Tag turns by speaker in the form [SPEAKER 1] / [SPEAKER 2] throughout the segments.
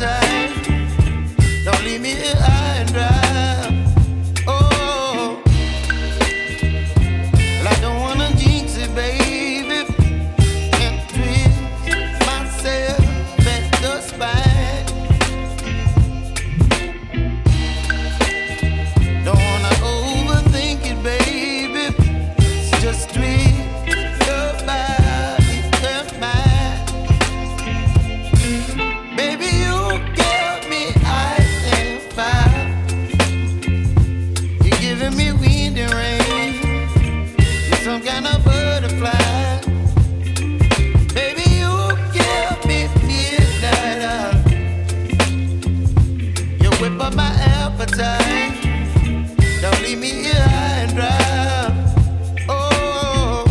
[SPEAKER 1] appetite. Don't leave me here high and dry. Oh, well, I don't wanna jinx it, baby, and twist myself at the spine. Don't wanna overthink it, baby. It's just twist your body and mine. Baby, you give me ice and fire. You're giving me wind and rain. You're some kind of butterfly. Baby, you give me midnight. You whip up my appetite. Don't leave me here high and dry. Oh,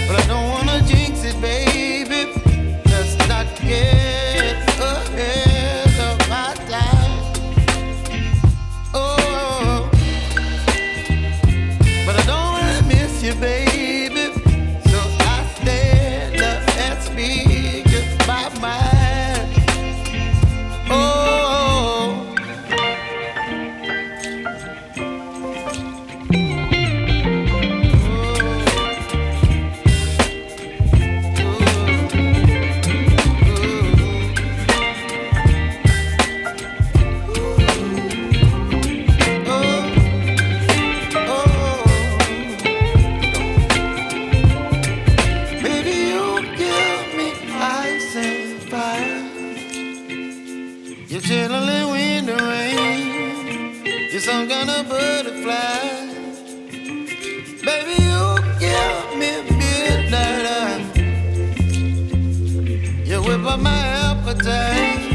[SPEAKER 1] but I don't wanna jinx it, baby. Let's not get ahead of my time. Oh, but I don't wanna miss you, baby. So I stand up and speak my mind. Oh. Baby, you give me ice and fire. You're chilling wind and rain. You're some kind of butterfly. Baby, you give me midnight. You whip up my appetite.